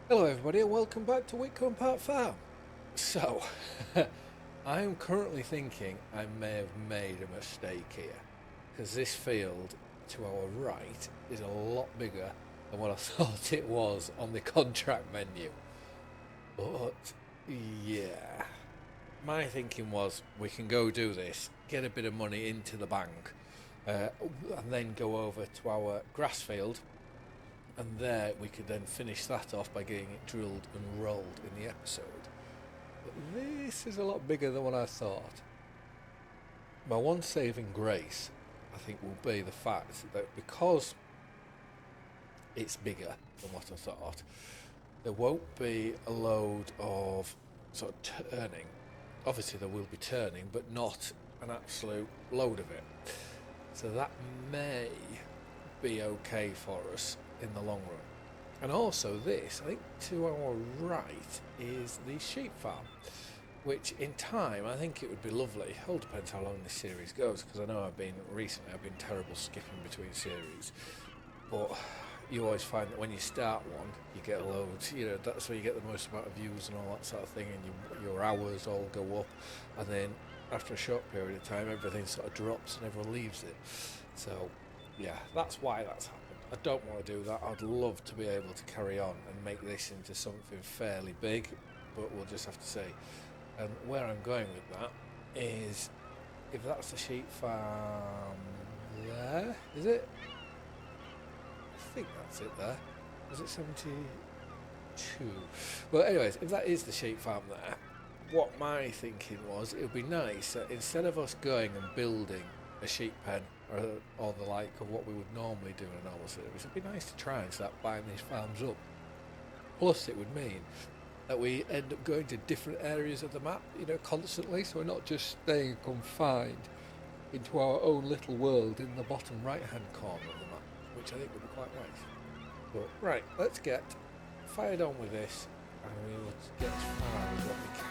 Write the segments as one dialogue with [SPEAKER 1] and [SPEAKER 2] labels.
[SPEAKER 1] Hello everybody and welcome back to Witcombe Park Farm. So, I am currently thinking I may have made a mistake here because this field to our right is a lot bigger than what I thought it was on the contract menu. But, yeah, my thinking was we can go do this, get a bit of money into the bank, and then go over to our grass field, and there we could then finish that off by getting it drilled and rolled in the episode. But this is a lot bigger than what I thought. My one saving grace, I think, will be the fact that because it's bigger than what I thought, there won't be a load of sort of turning. Obviously, there will be turning, but not an absolute load of it. So that may be okay for us in the long run. And also this, I think to our right is the sheep farm, which in time I think it would be lovely. It all depends how long this series goes, because I know I've been terrible skipping between series, but you always find that when you start one, you get a load. That's where you get the most amount of views and all that sort of thing, and your hours all go up, and then after a short period of time, everything sort of drops and everyone leaves it. So, yeah, that's why that's happened. I don't want to do that. I'd love to be able to carry on and make this into something fairly big, but we'll just have to see. And where I'm going with that is, if that's the sheep farm there, is it? I think that's it there. Was it 72? Well, anyways, if that is the sheep farm there, what my thinking was, it would be nice that instead of us going and building a sheep pen or the like of what we would normally do in a normal series, it'd be nice to try and start buying these farms up. Plus, it would mean that we end up going to different areas of the map, constantly, so we're not just staying confined into our own little world in the bottom right-hand corner of the map, which I think would be quite nice. But right, let's get fired on with this, and we will get as far as what we can.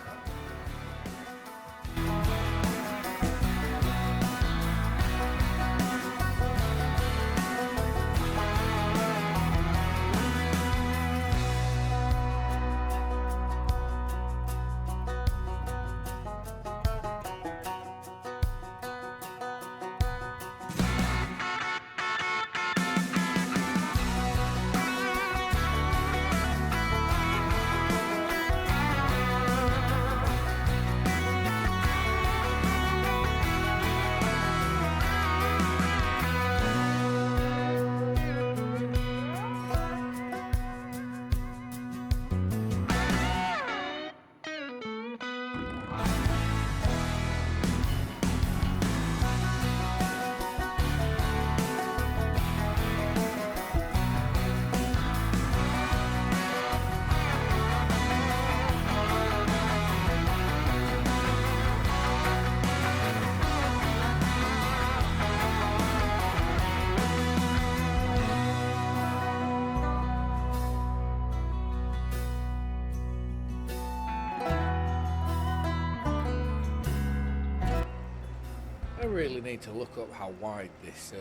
[SPEAKER 1] I really need to look up how wide this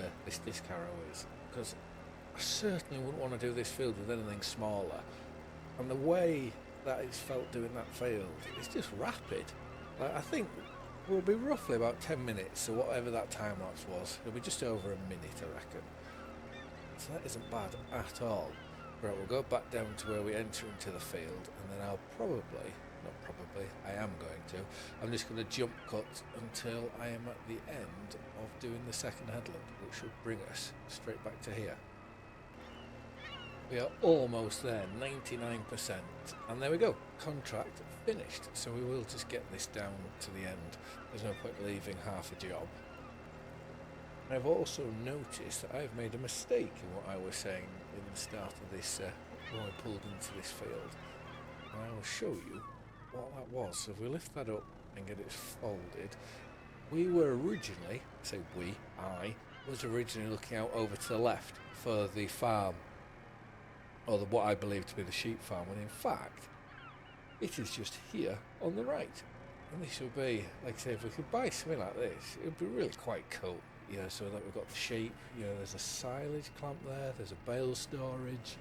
[SPEAKER 1] disc harrow is, because I certainly wouldn't want to do this field with anything smaller. And the way that it's felt doing that field, it's just rapid. Like, I think we'll be roughly about 10 minutes, so whatever that time lapse was, it'll be just over a minute, I reckon. So that isn't bad at all. Right, we'll go back down to where we enter into the field, and then I'll I am going to. I'm just going to jump cut until I am at the end of doing the second headland, which should bring us straight back to here. We are almost there, 99%. And there we go, contract finished. So we will just get this down to the end. There's no point leaving half a job. I've also noticed that I've made a mistake in what I was saying in the start of this, when I pulled into this field. And I will show you what that was. So if we lift that up and get it folded, we were originally, I was originally looking out over to the left for the farm, or what I believe to be the sheep farm, when in fact it is just here on the right. And this would be, like I say, if we could buy something like this, it would be really quite cool. So that we've got the sheep, there's a silage clamp there, there's a bale storage,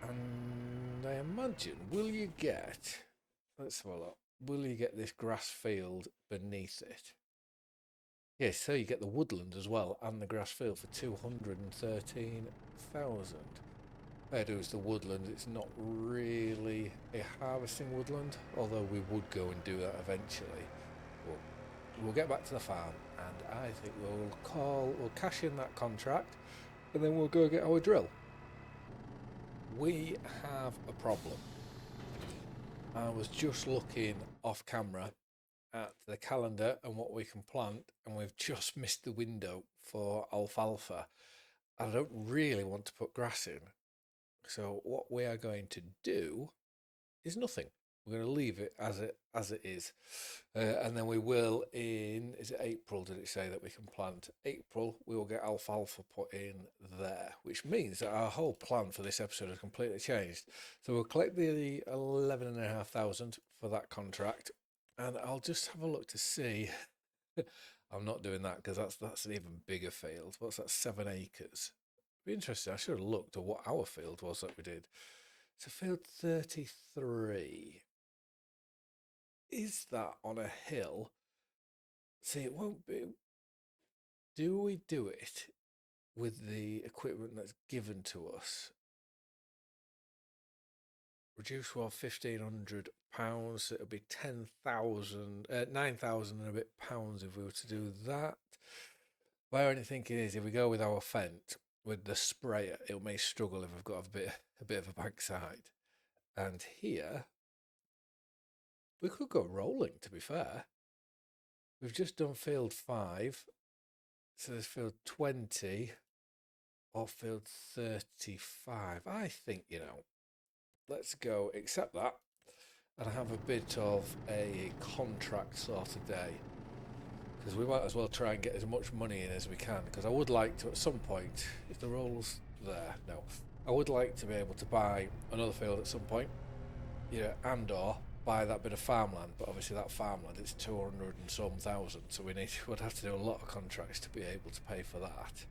[SPEAKER 1] and I imagine, will you get, let's have a look, will you get this grass field beneath it? Yes, so you get the woodland as well, and the grass field for 213,000. Fair dues the woodland, it's not really a harvesting woodland, although we would go and do that eventually. We'll get back to the farm, and I think we'll cash in that contract, and then we'll go get our drill. We have a problem. I was just looking off camera at the calendar and what we can plant, and we've just missed the window for alfalfa. I don't really want to put grass in, so what we are going to do is nothing. We're going to leave it as it is, and then we will is it April? Did it say that we can plant? April, we will get alfalfa put in there, which means that our whole plan for this episode has completely changed. So we'll collect the 11,500 for that contract, and I'll just have a look to see. I'm not doing that because that's an even bigger field. What's that? 7 acres. Be interesting. I should have looked at what our field was that we did. So field 33. Is that on a hill? See, it won't be. Do we do it with the equipment that's given to us? Reduce well £1,500. It'll be 9,000 and a bit pounds if we were to do that. My only thinking is if we go with our Fent with the sprayer, it may struggle if we've got a bit of a backside. And here, we could go rolling, to be fair. We've just done field 5. So there's field 20 or field 35. I think, let's go accept that and have a bit of a contract sort of day. Because we might as well try and get as much money in as we can. Because I would like to, at some point, if the roll's there, no. I would like to be able to buy another field at some point. And or buy that bit of farmland, but obviously that farmland is 200 and some thousand, so would have to do a lot of contracts to be able to pay for that.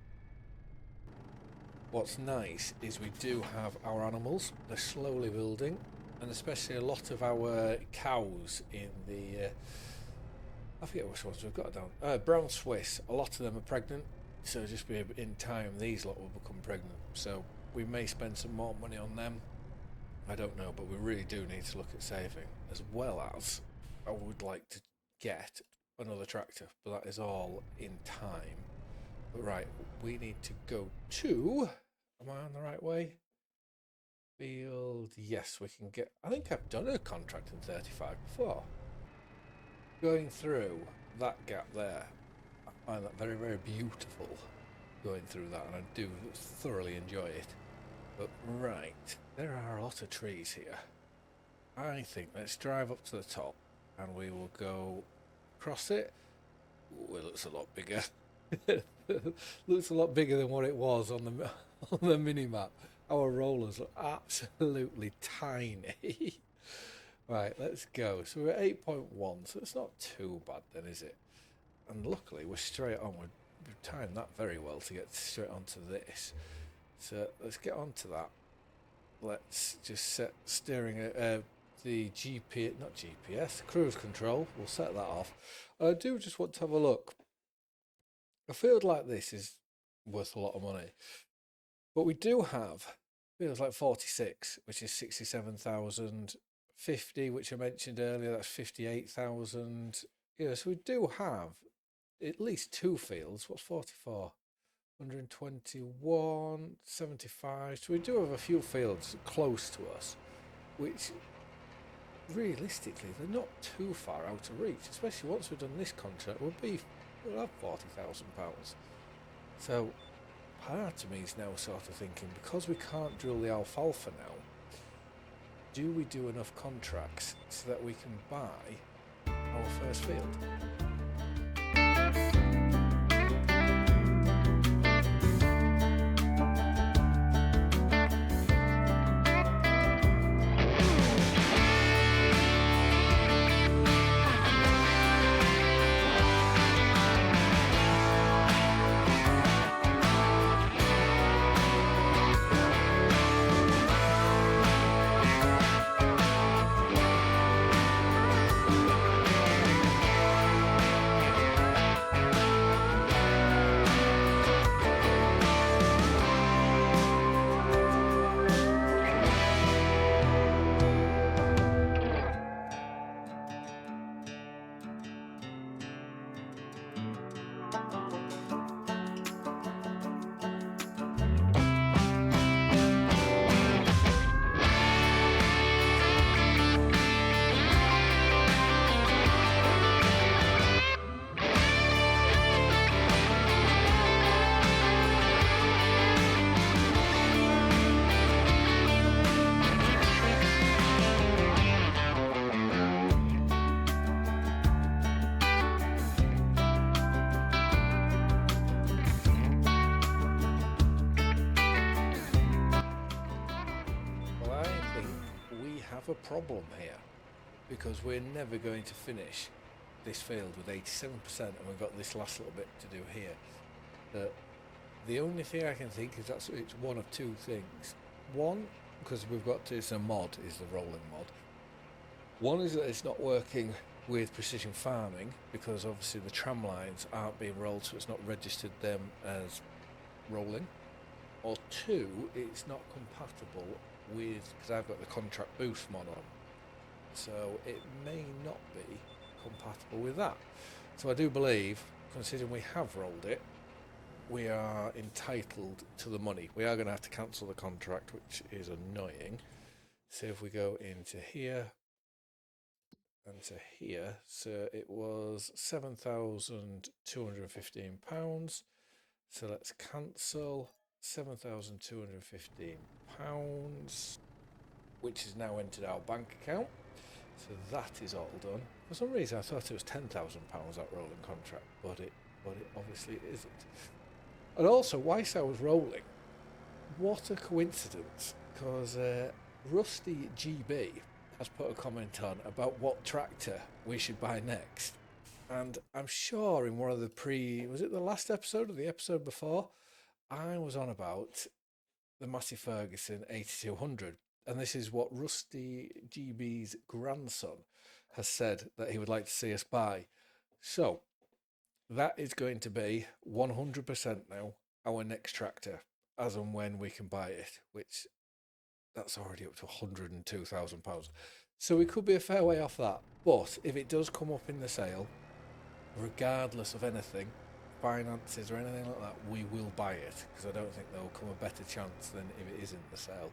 [SPEAKER 1] What's nice is we do have our animals. They're slowly building, and especially a lot of our cows in the I forget which ones we've got down. Brown Swiss. A lot of them are pregnant, so just be in time these lot will become pregnant. So we may spend some more money on them. I don't know, but we really do need to look at saving, as well as I would like to get another tractor, but that is all in time. But right, we need to go to, am I on the right way? Field, yes, we can get, I think I've done a contract in 35 before. Going through that gap there, I find that very, very beautiful, going through that, and I do thoroughly enjoy it. But right, there are a lot of trees here. I think let's drive up to the top and we will go across it. Ooh, it looks a lot bigger. Looks a lot bigger than what it was on the mini map. Our rollers look absolutely tiny. Right, let's go. So we're at 8.1, so it's not too bad then, is it? And luckily we're straight on. We've timed that very well to get straight onto this. So let's get on to that. Let's just set steering the GPS, cruise control. We'll set that off. I do just want to have a look. A field like this is worth a lot of money. But we do have fields like 46, which is 67,000. 50, which I mentioned earlier, that's 58,000. So we do have at least 2 fields. What's 44? 121, 75. So we do have a few fields close to us, which realistically they're not too far out of reach. Especially once we've done this contract, we'll have £40,000. So part of me is now sort of thinking, because we can't drill the alfalfa now, do we do enough contracts so that we can buy our first field? have a problem here, because we're never going to finish this field with 87%, and we've got this last little bit to do here. The only thing I can think is that it's one of two things. One, because we've got to, it's a mod, is the rolling mod. One is that it's not working with precision farming, because obviously the tram lines aren't being rolled, so it's not registered them as rolling. Or two, it's not compatible with, because I've got the contract boost mod on, so it may not be compatible with that. So I do believe, considering we have rolled it, we are entitled to the money. We are going to have to cancel the contract, which is annoying. So if we go into here and to here, so it was £7,215. So let's cancel £7,215, which is now entered our bank account. So that is all done. For some reason I thought it was £10,000 that rolling contract, but it obviously isn't. And also, whilst I was rolling, what a coincidence, because Rusty GB has put a comment on about what tractor we should buy next. And I'm sure in one of the was it the last episode or the episode before, I was on about the Massey Ferguson 8200. And this is what Rusty GB's grandson has said that he would like to see us buy. So that is going to be 100% now our next tractor, as and when we can buy it, which that's already up to £102,000. So we could be a fair way off that. But if it does come up in the sale, regardless of anything, finances or anything like that, we will buy it, because I don't think there will come a better chance than if it is in the sale.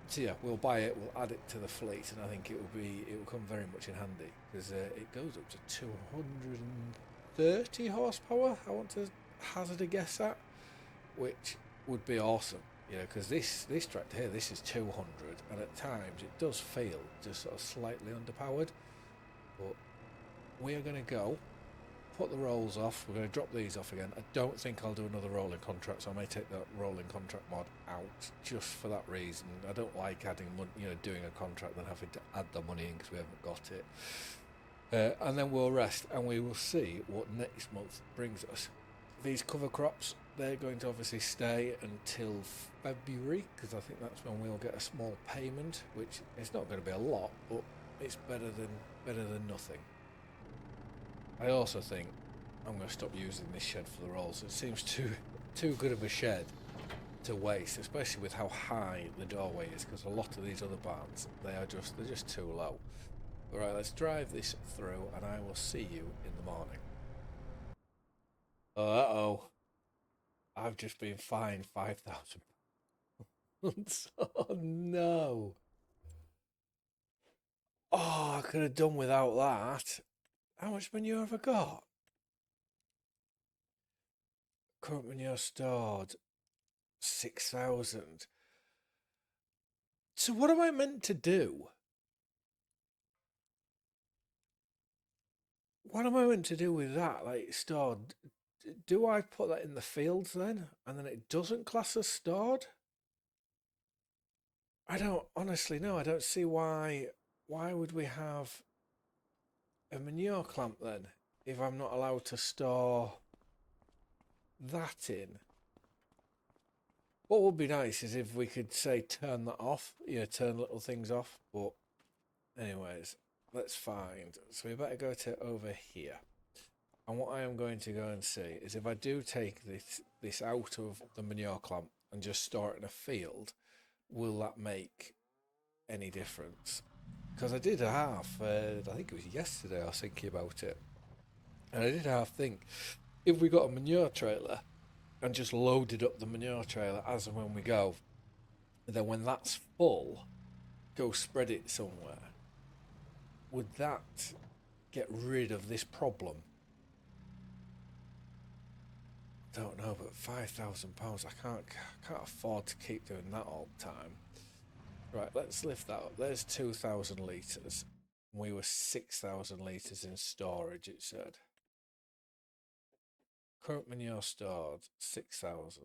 [SPEAKER 1] So yeah, we'll buy it, we'll add it to the fleet, and I think it will come very much in handy, because it goes up to 230 horsepower, I want to hazard a guess at, which would be awesome, you know, because this tractor here, this is 200, and at times it does feel just sort of slightly underpowered. But we are going to go put the rolls off. We're going to drop these off again. I don't think I'll do another rolling contract, so I may take that rolling contract mod out just for that reason. I don't like adding money, you know, doing a contract then having to add the money in because we haven't got it. And then we'll rest, and we will see what next month brings us. These cover crops, they're going to obviously stay until February, because I think that's when we'll get a small payment, which is not going to be a lot, but it's better than nothing. I also think I'm going to stop using this shed for the rolls. It seems too good of a shed to waste, especially with how high the doorway is, because a lot of these other barns, they're just too low. All right, let's drive this through, and I will see you in the morning. Uh-oh. I've just been fined £5,000. Oh no. Oh, I could have done without that. How much manure have I got? Current manure stored 6,000. So what am I meant to do? What am I meant to do with that? Like, stored? Do I put that in the fields then, and then it doesn't class as stored? I don't honestly know. I don't see why. Why would we have a manure clamp then if I'm not allowed to store that in? What would be nice is if we could say turn that off, you know, turn little things off. But anyways, let's find. So we better go to over here. And what I am going to go and see is if I do take this out of the manure clamp and just store it in a field, will that make any difference? Because I did half, I think it was yesterday I was thinking about it, and I did half think, if we got a manure trailer and just loaded up the manure trailer as and when we go, then when that's full, go spread it somewhere, would that get rid of this problem? Don't know, but £5,000, I can't afford to keep doing that all the time. Right, let's lift that up. There's 2,000 litres. We were 6,000 litres in storage, it said. Current manure stored, 6,000.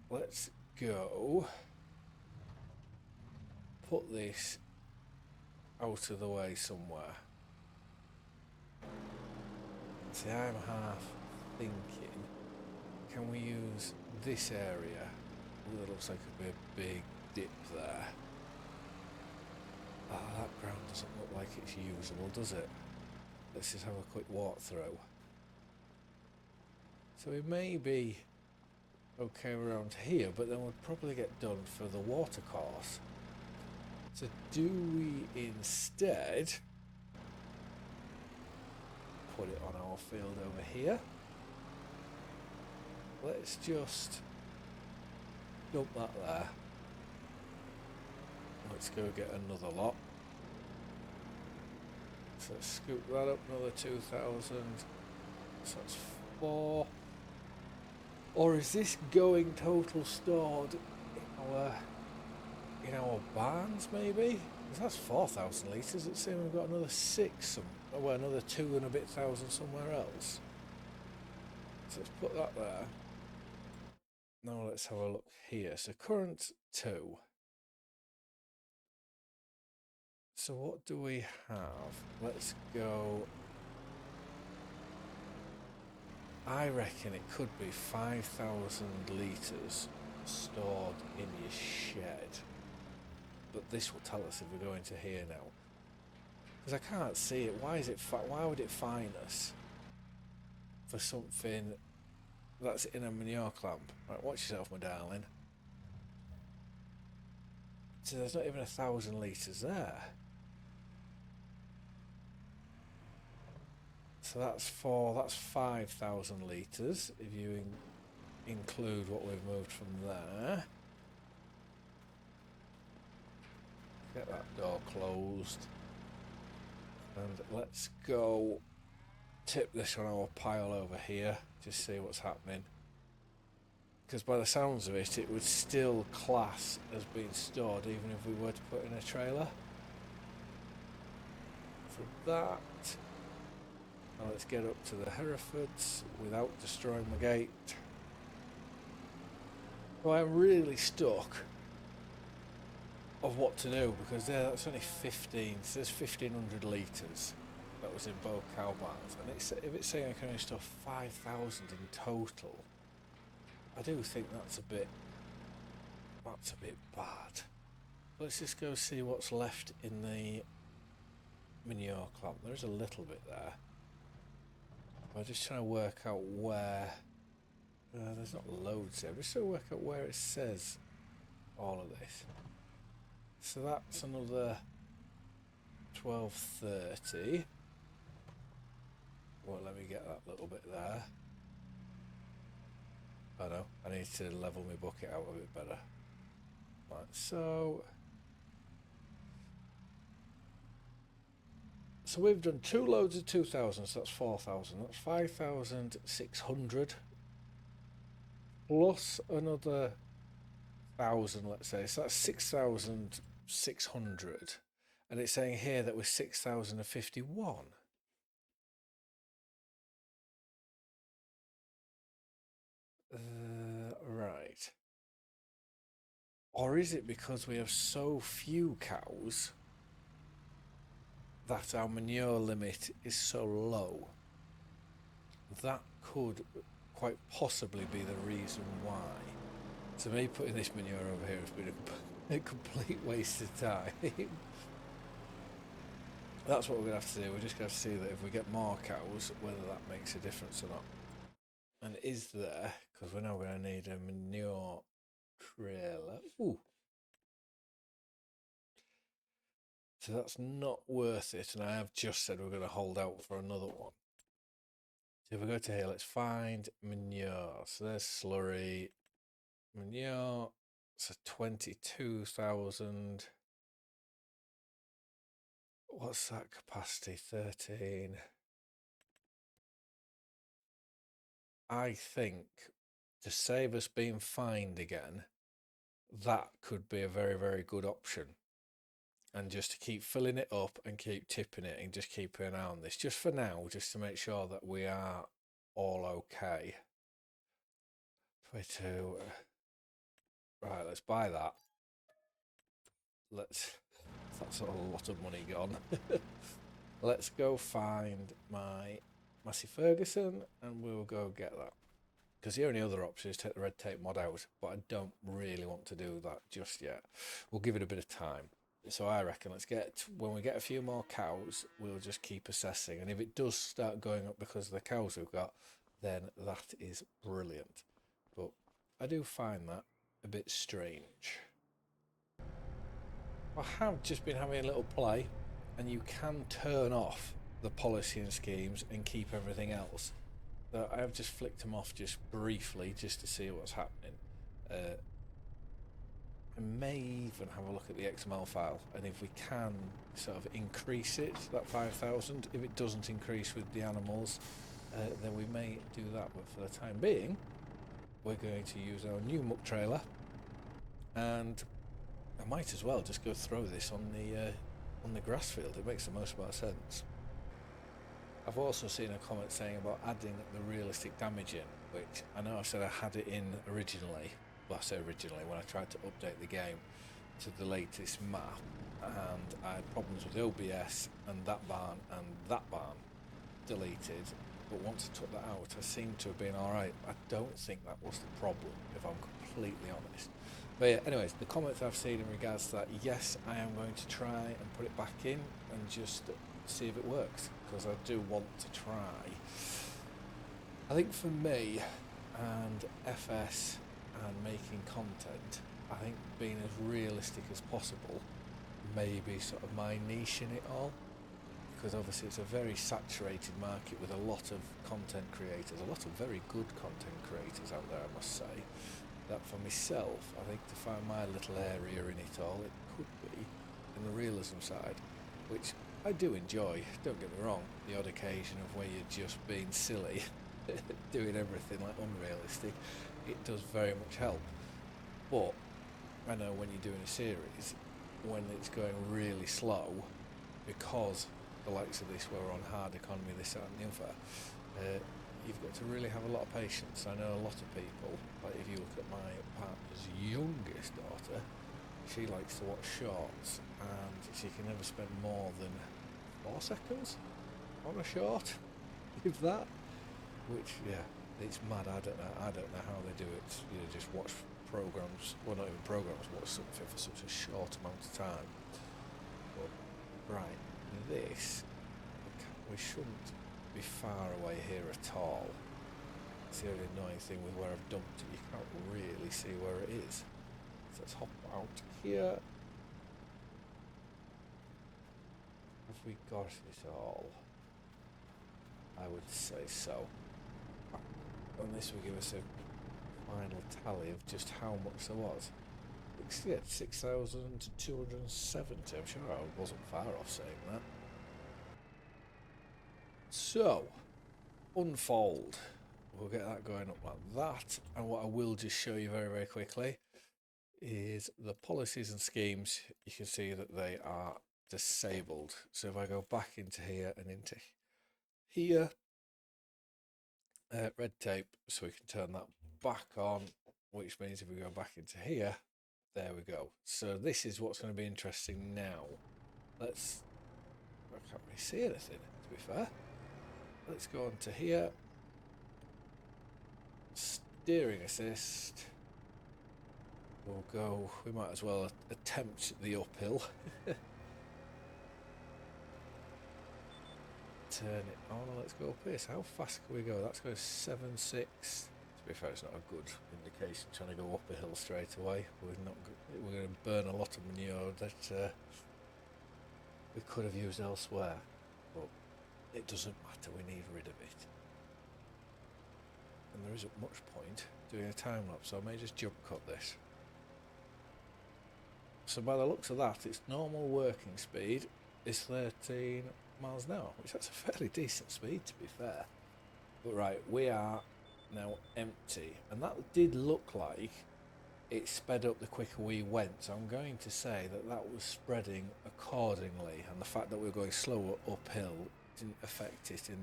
[SPEAKER 1] Let's go put this out of the way somewhere. See, I'm half thinking, can we use this area? Ooh, that looks like it'd be a big dip there. Ah, that ground doesn't look like it's usable, does it? Let's just have a quick walk through. So it may be okay around here, but then we'll probably get done for the water course. So do we instead put it on our field over here? Let's just dump that there. Let's go get another lot. So let's scoop that up another 2,000. So that's 4. Or is this going total stored in our barns maybe? Because that's 4,000 litres. It's saying we've got another 6, well, another 2 and a bit thousand somewhere else. So let's put that there. Now let's have a look here. So current 2. So what do we have? Let's go. I reckon it could be 5,000 litres stored in your shed. But this will tell us if we're going to here now. Because I can't see it. Why would it fine us for something that's in a manure clamp? Right, watch yourself, my darling. So there's not even 1,000 litres there. So that's 5,000 litres if you include what we've moved from there. Get that door closed. And let's go tip this on our pile over here, just see what's happening. Because by the sounds of it, it would still class as being stored even if we were to put in a trailer. So that. Now let's get up to the Herefords without destroying the gate. Well, I'm really stuck of what to do because that's only 15, so there's 1,500 litres that was in both cow barns, and if it's saying I can only store 5,000 in total, I do think that's a bit bad. Let's just go see what's left in the manure clamp. There's a little bit there. I'm just trying to work out where. There's not loads there. I'm just trying to work out where it says all of this. So that's another 1230. Well, let me get that little bit there. Oh no, I need to level my bucket out a bit better. Right, so we've done 2 loads of 2,000, so that's 4,000. That's 5,600 plus another 1,000, let's say. So that's 6,600. And it's saying here that we're 6,051. Right. Or is it because we have so few cows that our manure limit is so low? That could quite possibly be the reason why. So me putting this manure over here has been a complete waste of time. That's what we're going to have to do. We're just going to have to see that if we get more cows, whether that makes a difference or not. And is there, because we're now going to need a manure trailer. Ooh. So that's not worth it, and I have just said we're going to hold out for another one. So if we go to here, let's find manure. So there's slurry, manure, so 22,000. What's that capacity? 13. I think to save us being fined again, that could be a very, very good option. And just to keep filling it up and keep tipping it and just keep an eye on this, just for now, just to make sure that we are all okay. 22. Right, let's buy that. Let's That's a lot of money gone. Let's go find my Massey Ferguson and we'll go get that. Because the only other option is take the red tape mod out, but I don't really want to do that just yet. We'll give it a bit of time. So I reckon when we get a few more cows, we'll just keep assessing. And if it does start going up because of the cows we've got, then that is brilliant. But I do find that a bit strange. I have just been having a little play, and you can turn off the policy and schemes and keep everything else. So I have just flicked them off just briefly just to see what's happening. I may even have a look at the XML file, and if we can sort of increase it, that 5,000, if it doesn't increase with the animals, then we may do that. But for the time being, we're going to use our new muck trailer, and I might as well just go throw this on the grass field. It makes the most amount of sense. I've also seen a comment saying about adding the realistic damage in, which I know I said I had it in originally. Well, I say originally when I tried to update the game to the latest map, and I had problems with OBS and that barn deleted. But once I took that out, I seemed to have been alright. I don't think that was the problem, if I'm completely honest. But yeah, anyways, the comments I've seen in regards to that, yes, I am going to try and put it back in and just see if it works, because I do want to try. I think for me and FS and making content, I think being as realistic as possible may be sort of my niche in it all, because obviously it's a very saturated market with a lot of content creators, a lot of very good content creators out there, I must say. That for myself, I think to find my little area in it all, it could be in the realism side, which I do enjoy, don't get me wrong. The odd occasion of where you're just being silly, doing everything like unrealistic, it does very much help. But I know when you're doing a series, when it's going really slow, because the likes of this, where we're on hard economy, this, that and the other, you've got to really have a lot of patience. I know a lot of people, like if you look at my partner's youngest daughter, she likes to watch shorts, and she can never spend more than 4 seconds on a short, if that. Which, yeah, it's mad. I don't know how they do it. You know, just watch programs, well, not even programs, watch something for such a short amount of time. But right, this, we shouldn't be far away here at all. It's the only annoying thing with where I've dumped it. You can't really see where it is. So let's hop out here. Have we got it all? I would say so. And this will give us a final tally of just how much there was. Yeah, 6,270. I'm sure I wasn't far off saying that. So, unfold. We'll get that going up like that. And what I will just show you very, very quickly is the policies and schemes. You can see that they are disabled. So if I go back into here and into here, red tape, so we can turn that back on, which means if we go back into here, there we go. So this is what's going to be interesting now. I can't really see anything, to be fair. Let's go on to here. Steering assist. We'll go, we might as well attempt the uphill. Turn it on, let's go up here. So how fast can we go? That's going 7.6. To be fair, it's not a good indication trying to go up a hill straight away. We're going to burn a lot of manure that we could have used elsewhere. But it doesn't matter, we need rid of it. And there isn't much point doing a time lapse, so I may just jump cut this. So by the looks of that, its normal working speed is 13 miles an hour, which that's a fairly decent speed, to be fair. But right, we are now empty, and that did look like it sped up the quicker we went, so I'm going to say that that was spreading accordingly, and the fact that we were going slower uphill didn't affect it in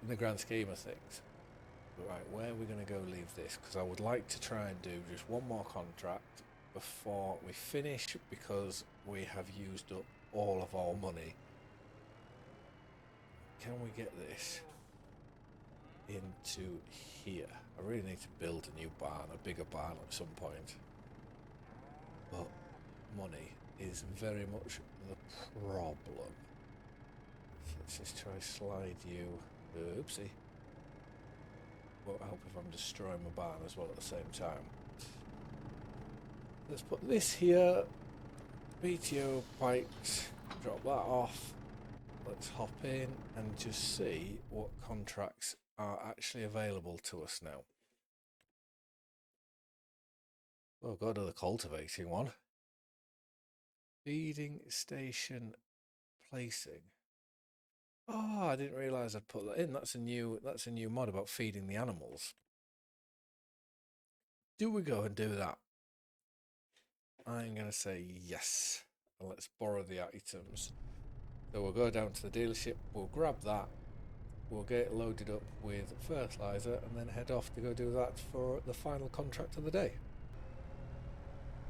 [SPEAKER 1] the grand scheme of things. But right, where are we going to go leave this? Because I would like to try and do just one more contract, before we finish because we have used up all of our money. Can we get this into here? I really need to build a new barn, a bigger barn at some point. But money is very much the problem. So let's just try slide you. Oopsie. Won't help if I'm destroying my barn as well at the same time. Let's put this here. BTO pipes. Drop that off. Let's hop in and just see what contracts are actually available to us now. Oh, go to the cultivating one. Feeding station placing. Oh, I didn't realise I'd put that in. That's a new mod about feeding the animals. Do we go and do that? I'm gonna say yes. And let's borrow the items. So we'll go down to the dealership, we'll grab that, we'll get it loaded up with fertiliser and then head off to go do that for the final contract of the day.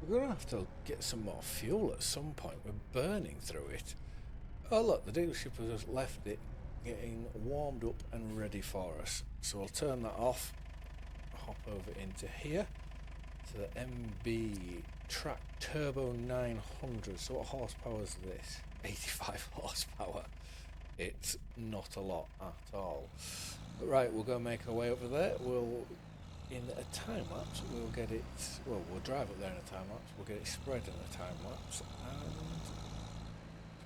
[SPEAKER 1] We're going to have to get some more fuel at some point. We're burning through it. Oh look, the dealership has left it getting warmed up and ready for us. So I'll turn that off, hop over into here to the MB Track Turbo 900. So what horsepower is this? 85 horsepower. It's not a lot at all. But right, we'll go make our way over there. We'll, in a time lapse, we'll get it, well, we'll drive up there in a time lapse, we'll get it spread in a time lapse, and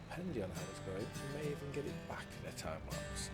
[SPEAKER 1] depending on how it's going, we may even get it back in a time lapse.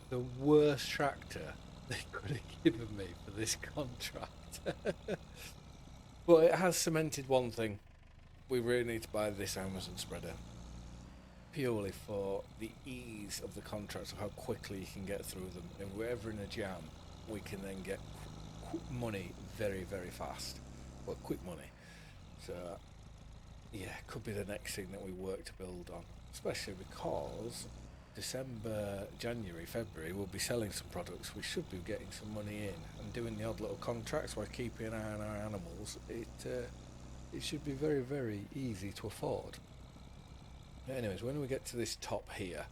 [SPEAKER 1] The worst tractor they could have given me for this contract. But it has cemented one thing. We really need to buy this Amazon spreader. Purely for the ease of the contracts, of how quickly you can get through them. If we're ever in a jam, we can then get money very, very fast. Well, quick money. So, yeah, could be the next thing that we work to build on. Especially because December, January, February, we'll be selling some products. We should be getting some money in and doing the odd little contracts while keeping an eye on our animals. It should be very, very easy to afford. Anyways, when we get to this top here,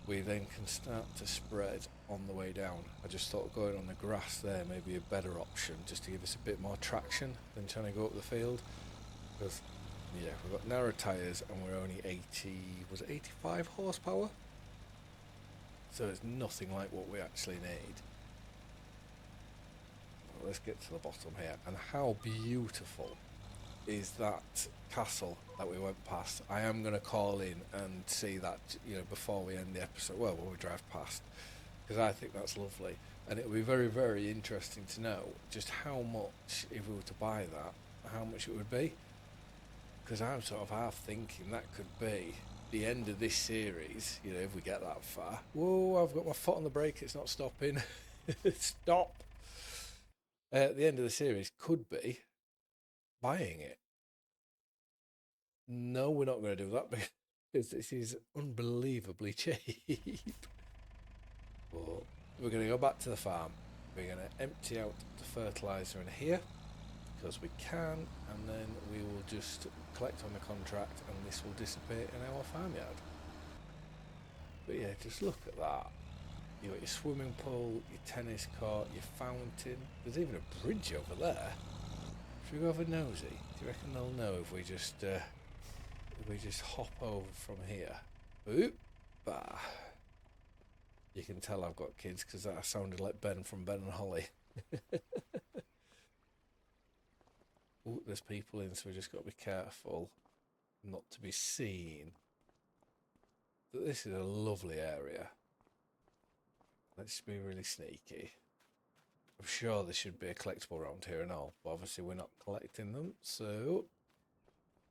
[SPEAKER 1] we then can start to spread on the way down. I just thought going on the grass there may be a better option, just to give us a bit more traction than trying to go up the field. Because yeah, we've got narrow tyres and we're only 85 horsepower? So it's nothing like what we actually need. Well, let's get to the bottom here. And how beautiful is that castle that we went past? I am going to call in and see that, you know, before we end the episode. Well, when we drive past. Because I think that's lovely. And it will be very, very interesting to know just how much, if we were to buy that, how much it would be. Because I'm sort of half thinking that could be the end of this series, you know, if we get that far. Whoa, I've got my foot on the brake, it's not stopping. Stop. The end of the series could be buying it. No, we're not going to do that because this is unbelievably cheap. But we're going to go back to the farm. We're going to empty out the fertiliser in here, because we can, and then we will just collect on the contract and this will dissipate in our farmyard. But yeah, just look at that. You've got your swimming pool, your tennis court, your fountain. There's even a bridge over there. Should we go have a nosy? Do you reckon they'll know if we just hop over from here? Oop! Bah. You can tell I've got kids because that sounded like Ben from Ben and Holly. Ooh, there's people in, so we just got to be careful not to be seen. But this is a lovely area. Let's be really sneaky. I'm sure there should be a collectible around here and all, but obviously we're not collecting them, so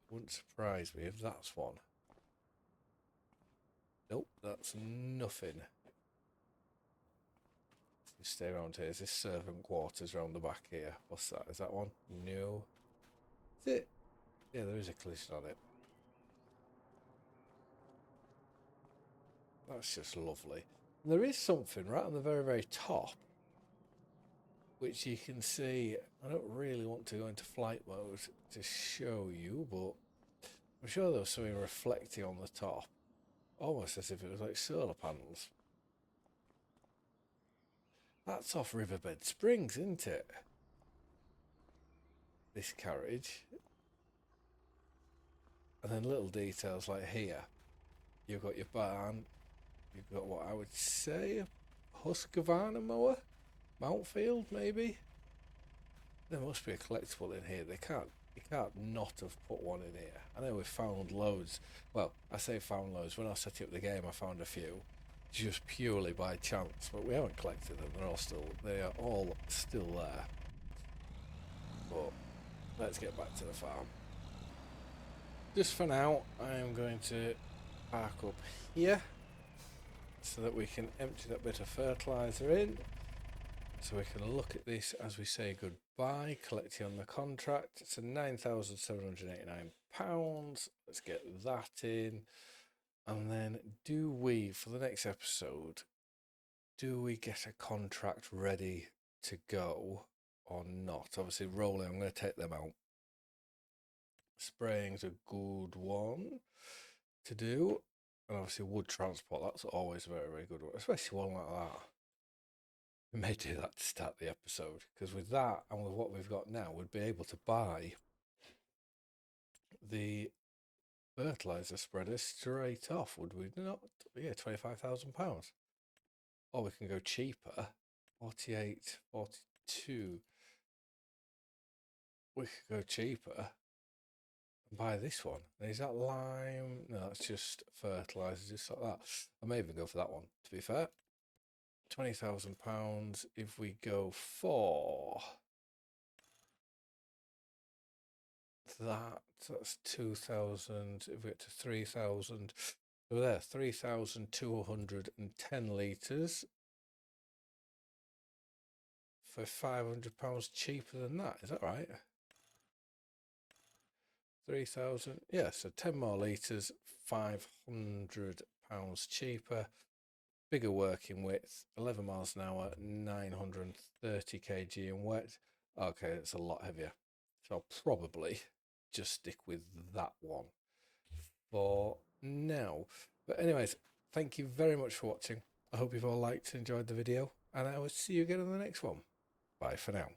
[SPEAKER 1] wouldn't surprise me if that's one. Nope, that's nothing. Just stay around here. Is this servant quarters around the back here? What's that? Is that one? No. Is it? Yeah, there is a collision on it. That's just lovely. There is something right on the very, very top, which you can see. I don't really want to go into flight mode to show you, but I'm sure there was something reflecting on the top, almost as if it was like solar panels. That's off Riverbed Springs, isn't it? This carriage. And then little details like here. You've got your barn. You've got what I would say a Husqvarna mower? Mountfield, maybe? There must be a collectible in here. You can't not have put one in here. I know we found loads. Well, I say found loads. When I set up the game, I found a few, just purely by chance. But we haven't collected them. They are all still there. But let's get back to the farm. Just for now, I am going to park up here so that we can empty that bit of fertiliser in. So we can look at this as we say goodbye, collecting on the contract. It's a £9,789. Let's get that in. And then for the next episode, do we get a contract ready to go or not? Obviously, rolling, I'm going to take them out. Spraying's a good one to do. And obviously, wood transport, that's always a very, very good one, especially one like that. We may do that to start the episode, because with that and with what we've got now, we'd be able to buy the fertiliser spreader straight off, would we not? Yeah, £25,000. Or we can go cheaper, 48, 42. We could go cheaper and buy this one. Is that lime? No, that's just fertiliser, just like that. I may even go for that one, to be fair. £20,000 if we go for that's 2,000. If we get to 3,000, so there, 3,210 litres for £500 cheaper than that. Is that right? 3,000, yeah, so 10 more litres, £500 cheaper. Bigger working width, 11 miles an hour, 930 kg in wet. Okay, it's a lot heavier. So I'll probably just stick with that one for now. But anyways, thank you very much for watching. I hope you've all liked and enjoyed the video, and I will see you again in the next one. Bye for now.